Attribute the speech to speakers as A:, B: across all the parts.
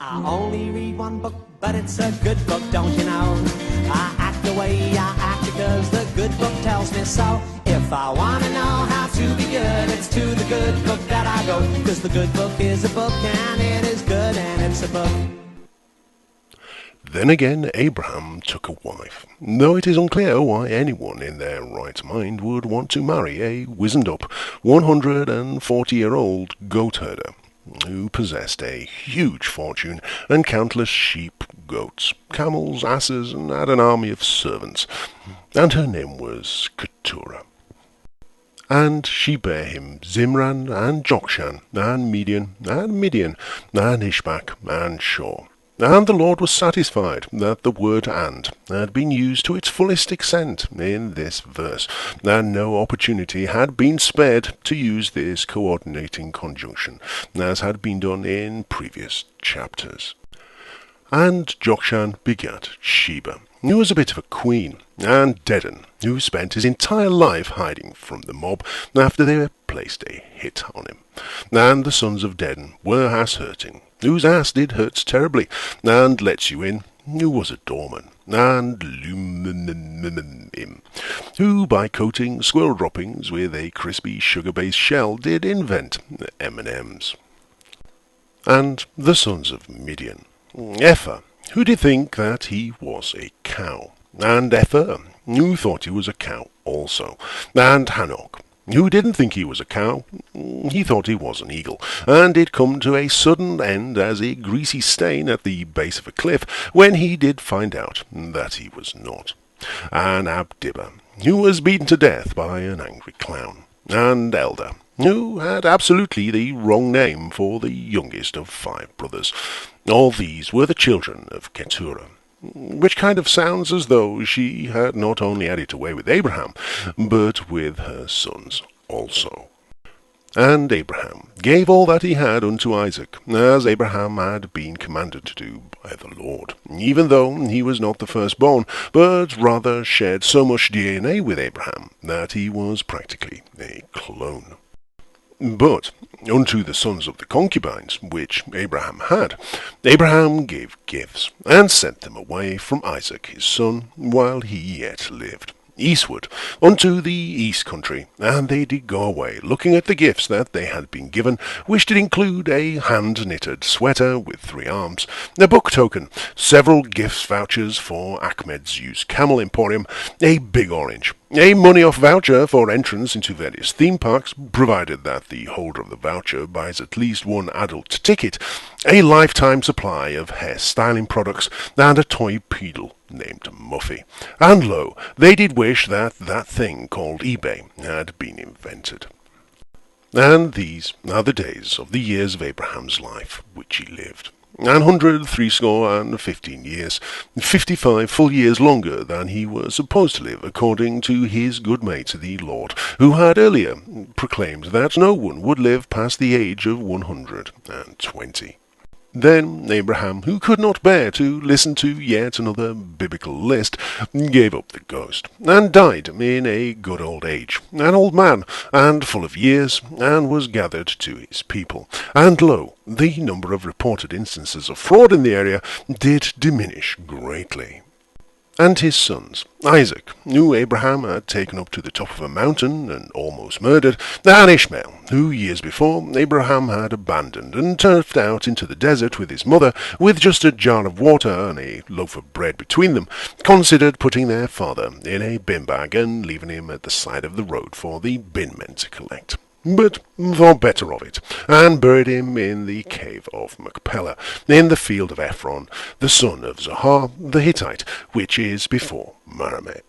A: I only read one book, but it's a good book, don't you know? I act the way I act because the good book tells me so. If I want to know how to be good, it's to the good book that I go. Because the good book is a book, and it is good, and it's a book.
B: Then again Abraham took a wife, though it is unclear why anyone in their right mind would want to marry a wizened-up 140-year-old goat herder who possessed a huge fortune and countless sheep, goats, camels, asses, and had an army of servants, and her name was Keturah. And she bare him Zimran, and Jokshan, and Midian, and Ishbak, and Shor. And the Lord was satisfied that the word "and" had been used to its fullest extent in this verse, and no opportunity had been spared to use this coordinating conjunction, as had been done in previous chapters. And Jokshan begat Sheba, who was a bit of a queen, and Dedan, who spent his entire life hiding from the mob after they placed a hit on him. And the sons of Dedan were ass-hurting, whose ass did hurts terribly, and lets you in, who was a doorman, and Lumimim, who by coating squirrel droppings with a crispy sugar-based shell did invent M&Ms. And the sons of Midian, Ephah, who did think that he was a cow, and Ephah, who thought he was a cow also, and Hanok, who didn't think he was a cow, he thought he was an eagle, and did come to a sudden end as a greasy stain at the base of a cliff, when he did find out that he was not, and Abdibba, who was beaten to death by an angry clown, and Elder, who had absolutely the wrong name for the youngest of 5 brothers. All these were the children of Keturah, which kind of sounds as though she had not only had it away with Abraham, but with her sons also. And Abraham gave all that he had unto Isaac, as Abraham had been commanded to do by the Lord, even though he was not the firstborn, but rather shared so much DNA with Abraham that he was practically a clone. But unto the sons of the concubines, which Abraham had, Abraham gave gifts, and sent them away from Isaac his son, while he yet lived, eastward, unto the east country, and they did go away, looking at the gifts that they had been given, which did include a hand-knitted sweater with 3 arms, a book token, several gifts vouchers for Ahmed's used camel emporium, a big orange, a money-off voucher for entrance into various theme parks, provided that the holder of the voucher buys at least 1 adult ticket, a lifetime supply of hair-styling products, and a toy poodle named Muffy. And lo, they did wish that that thing called eBay had been invented. And these are the days of the years of Abraham's life which he lived. 163 years, 55 full years longer than he was supposed to live, according to his good mate the Lord, who had earlier proclaimed that no one would live past the age of 120. Then Abraham, who could not bear to listen to yet another biblical list, gave up the ghost, and died in a good old age, an old man, and full of years, and was gathered to his people. And lo, the number of reported instances of fraud in the area did diminish greatly. And his sons, Isaac, who Abraham had taken up to the top of a mountain and almost murdered, and Ishmael, who years before Abraham had abandoned and turfed out into the desert with his mother, with just a jar of water and a loaf of bread between them, considered putting their father in a bin bag and leaving him at the side of the road for the bin men to collect, but thought better of it, and buried him in the cave of Machpelah, in the field of Ephron, the son of Zohar the Hittite, which is before Mamre.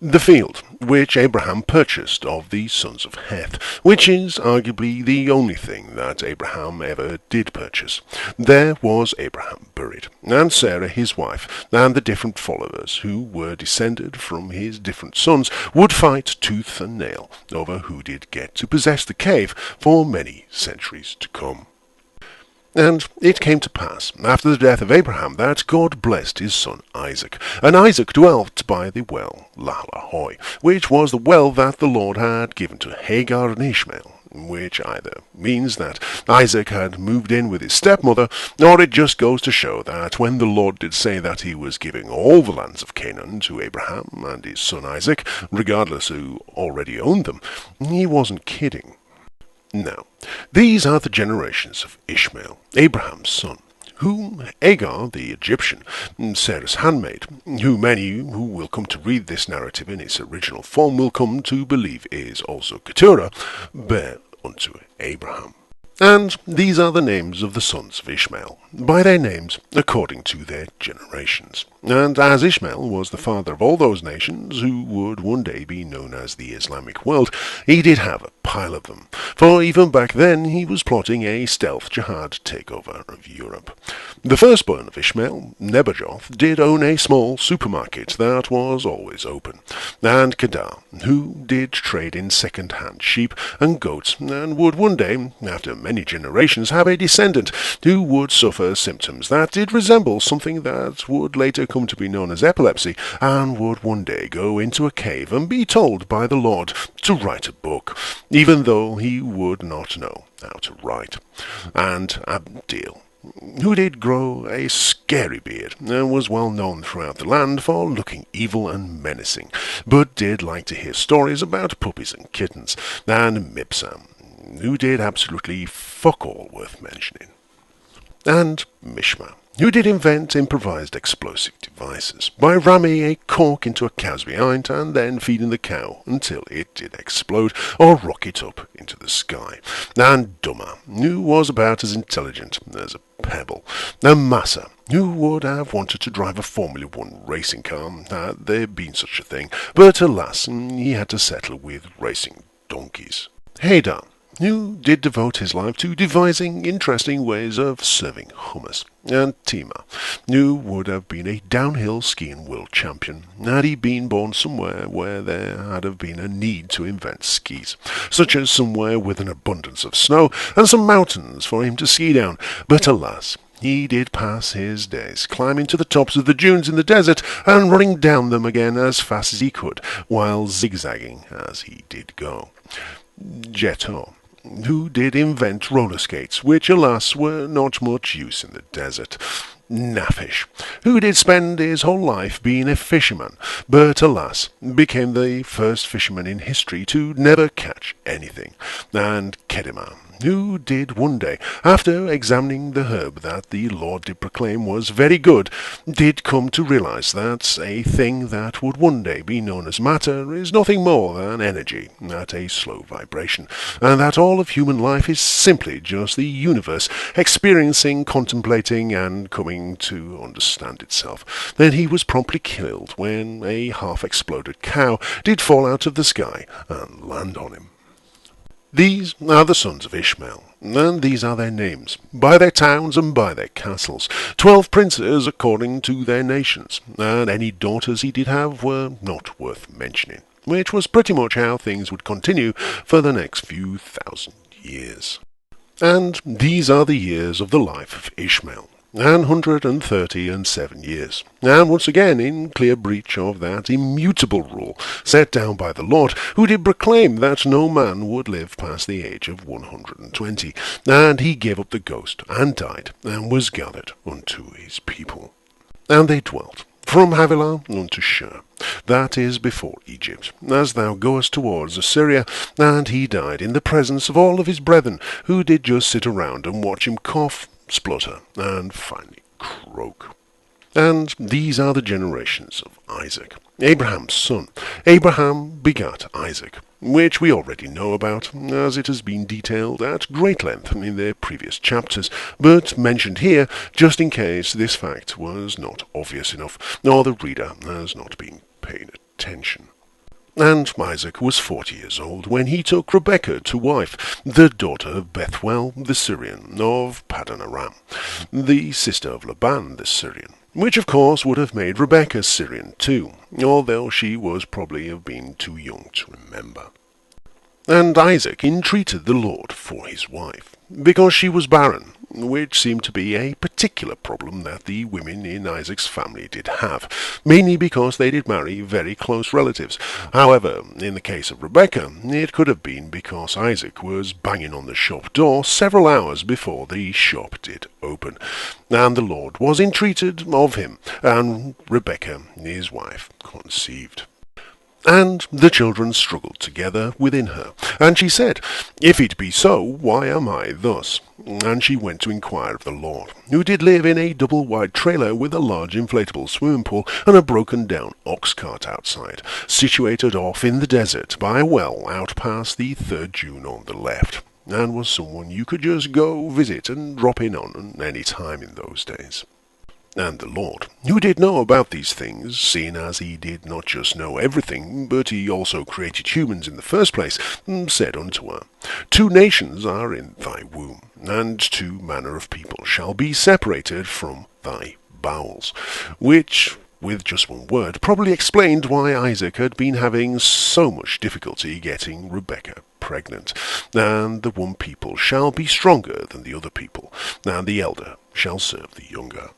B: The field which Abraham purchased of the sons of Heth, which is arguably the only thing that Abraham ever did purchase. There was Abraham buried, and Sarah his wife, and the different followers who were descended from his different sons would fight tooth and nail over who did get to possess the cave for many centuries to come. And it came to pass, after the death of Abraham, that God blessed his son Isaac. And Isaac dwelt by the well Lahalahoi, which was the well that the Lord had given to Hagar and Ishmael, which either means that Isaac had moved in with his stepmother, or it just goes to show that when the Lord did say that he was giving all the lands of Canaan to Abraham and his son Isaac, regardless who already owned them, he wasn't kidding. Now, these are the generations of Ishmael, Abraham's son, whom Hagar the Egyptian, Sarah's handmaid, who many who will come to read this narrative in its original form will come to believe is also Keturah, bare unto Abraham. And these are the names of the sons of Ishmael, by their names according to their generations. And as Ishmael was the father of all those nations who would one day be known as the Islamic world, he did have a pile of them, for even back then he was plotting a stealth jihad takeover of Europe. The firstborn of Ishmael, Nebajoth, did own a small supermarket that was always open, and Kedar, who did trade in second-hand sheep and goats, and would one day, after many generations, have a descendant who would suffer symptoms that did resemble something that would later come to be known as epilepsy, and would one day go into a cave and be told by the Lord to write a book, even though he would not know how to write. And Abdiel, who did grow a scary beard and was well known throughout the land for looking evil and menacing, but did like to hear stories about puppies and kittens, and Mibsam, who did absolutely fuck all worth mentioning, and Mishma, who did invent improvised explosive devices by ramming a cork into a cow's behind and then feeding the cow until it did explode or rocket up into the sky, and Duma, who was about as intelligent as a pebble, and Massa, who would have wanted to drive a Formula 1 racing car had there been such a thing, but alas, he had to settle with racing donkeys. Haydar, who did devote his life to devising interesting ways of serving hummus, and Tima, who would have been a downhill skiing world champion had he been born somewhere where there had have been a need to invent skis, such as somewhere with an abundance of snow and some mountains for him to ski down, but alas, he did pass his days climbing to the tops of the dunes in the desert and running down them again as fast as he could, while zigzagging as he did go. Jetor, who did invent roller skates, which, alas, were not much use in the desert. Nafish, who did spend his whole life being a fisherman, but, alas, became the first fisherman in history to never catch anything. And Kedema, who did one day, after examining the herb that the Lord did proclaim was very good, did come to realize that a thing that would one day be known as matter is nothing more than energy at a slow vibration, and that all of human life is simply just the universe experiencing, contemplating, and coming to understand itself. Then he was promptly killed when a half-exploded cow did fall out of the sky and land on him. These are the sons of Ishmael, and these are their names, by their towns and by their castles, 12 princes according to their nations, and any daughters he did have were not worth mentioning, which was pretty much how things would continue for the next few thousand years. And these are the years of the life of Ishmael, 137 years, and once again in clear breach of that immutable rule set down by the Lord, who did proclaim that no man would live past the age of 120, and he gave up the ghost, and died, and was gathered unto his people. And they dwelt from Havilah unto Shur, that is before Egypt, as thou goest towards Assyria, and he died in the presence of all of his brethren, who did just sit around and watch him cough, splutter, and finally croak. And these are the generations of Isaac, Abraham's son. Abraham begat Isaac, which we already know about, as it has been detailed at great length in their previous chapters, but mentioned here just in case this fact was not obvious enough, or the reader has not been paying attention. And Isaac was 40 years old when he took Rebekah to wife, the daughter of Bethuel the Syrian, of Paddan Aram, the sister of Laban the Syrian, which of course would have made Rebekah Syrian too, although she was probably have been too young to remember. And Isaac entreated the Lord for his wife, because she was barren, which seemed to be a particular problem that the women in Isaac's family did have, mainly because they did marry very close relatives. However, in the case of Rebekah, it could have been because Isaac was banging on the shop door several hours before the shop did open, and the Lord was entreated of him, and Rebekah, his wife, conceived. And the children struggled together within her, and she said, If it be so, why am I thus? And she went to inquire of the Lord, who did live in a double-wide trailer with a large inflatable swimming pool and a broken-down ox cart outside, situated off in the desert by a well out past the third dune on the left, and was someone you could just go visit and drop in on any time in those days. And the Lord, who did know about these things, seeing as he did not just know everything, but he also created humans in the first place, said unto her, 2 nations are in thy womb, and 2 manner of people shall be separated from thy bowels, which, with just one word, probably explained why Isaac had been having so much difficulty getting Rebekah pregnant. And the one people shall be stronger than the other people, and the elder shall serve the younger.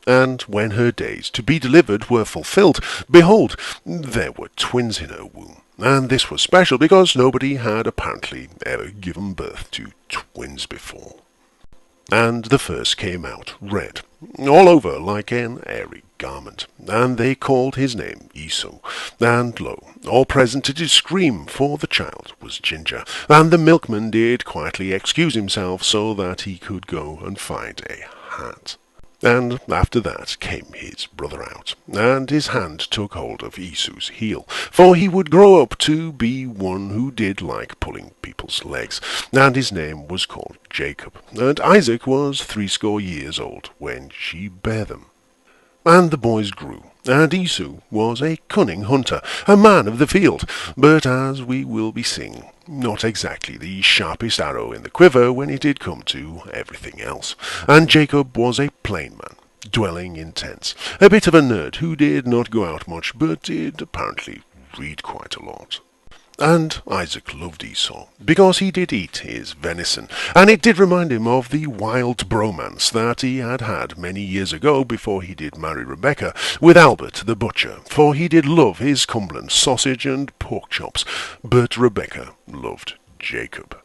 B: And when her days to be delivered were fulfilled, behold, there were twins in her womb. And this was special because nobody had apparently ever given birth to twins before. And the first came out red, all over like an airy garment, and they called his name Esau. And lo, all present did scream, for the child was ginger. And the milkman did quietly excuse himself so that he could go and find a hat. And after that came his brother out, and his hand took hold of Esau's heel, for he would grow up to be one who did like pulling people's legs, and his name was called Jacob. And Isaac was 80 years old when she bare them. And the boys grew, and Esau was a cunning hunter, a man of the field, but as we will be seeing, not exactly the sharpest arrow in the quiver when it did come to everything else. And Jacob was a plain man, dwelling in tents, a bit of a nerd who did not go out much, but did apparently read quite a lot. And Isaac loved Esau, because he did eat his venison, and it did remind him of the wild bromance that he had had many years ago before he did marry Rebekah, with Albert the butcher, for he did love his Cumberland sausage and pork chops, but Rebekah loved Jacob.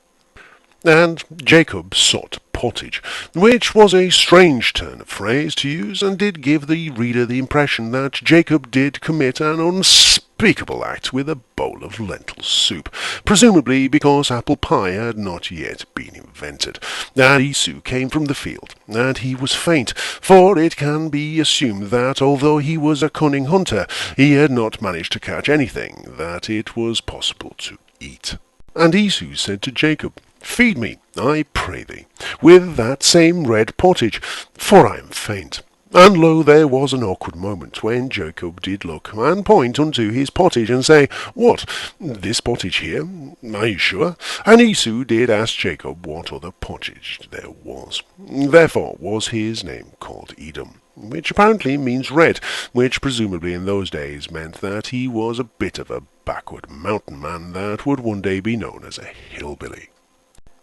B: And Jacob sought pottage, which was a strange turn of phrase to use, and did give the reader the impression that Jacob did commit an unspeakable act with a bowl of lentil soup, presumably because apple pie had not yet been invented. And Esau came from the field, and he was faint, for it can be assumed that although he was a cunning hunter, he had not managed to catch anything that it was possible to eat. And Esau said to Jacob, Feed me, I pray thee, with that same red pottage, for I am faint. And lo, there was an awkward moment, when Jacob did look, and point unto his pottage, and say, What, this pottage here? Are you sure? And Esau did ask Jacob what other pottage there was. Therefore was his name called Edom, which apparently means red, which presumably in those days meant that he was a bit of a backward mountain man that would one day be known as a hillbilly.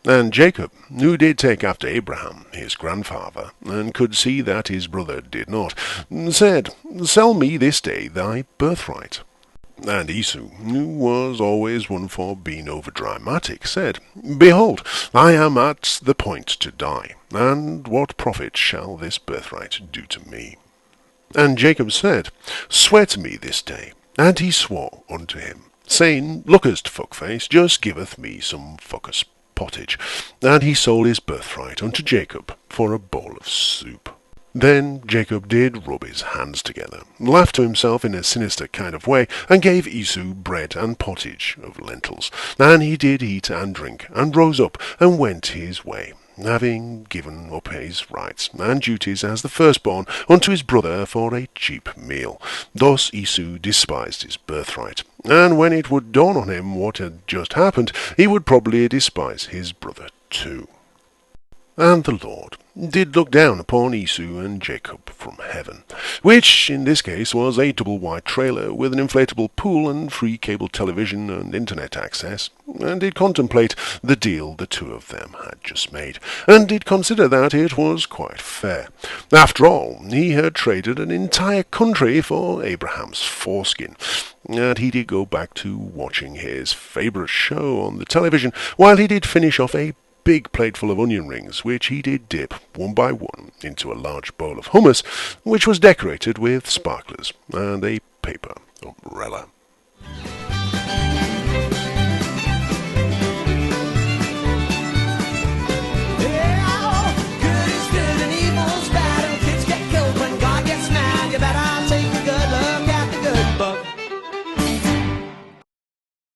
B: And Jacob, who did take after Abraham, his grandfather, and could see that his brother did not, said, Sell me this day thy birthright. And Esau, who was always one for being over-dramatic, said, Behold, I am at the point to die, and what profit shall this birthright do to me? And Jacob said, Swear to me this day. And he swore unto him, saying, Lookest, fuckface, just giveth me some fuckus pottage. And he sold his birthright unto Jacob for a bowl of soup. Then Jacob did rub his hands together, laughed to himself in a sinister kind of way, and gave Esau bread and pottage of lentils. And he did eat and drink, and rose up, and went his way, having given up his rights and duties as the firstborn unto his brother for a cheap meal. Thus Esau despised his birthright, and when it would dawn on him what had just happened, he would probably despise his brother too. And the Lord did look down upon Esau and Jacob from heaven, which in this case was a double wide trailer with an inflatable pool and free cable television and internet access, and did contemplate the deal the two of them had just made, and did consider that it was quite fair. After all, he had traded an entire country for Abraham's foreskin, and he did go back to watching his favourite show on the television while he did finish off a big plateful of onion rings, which he did dip one by one into a large bowl of hummus, which was decorated with sparklers and a paper umbrella.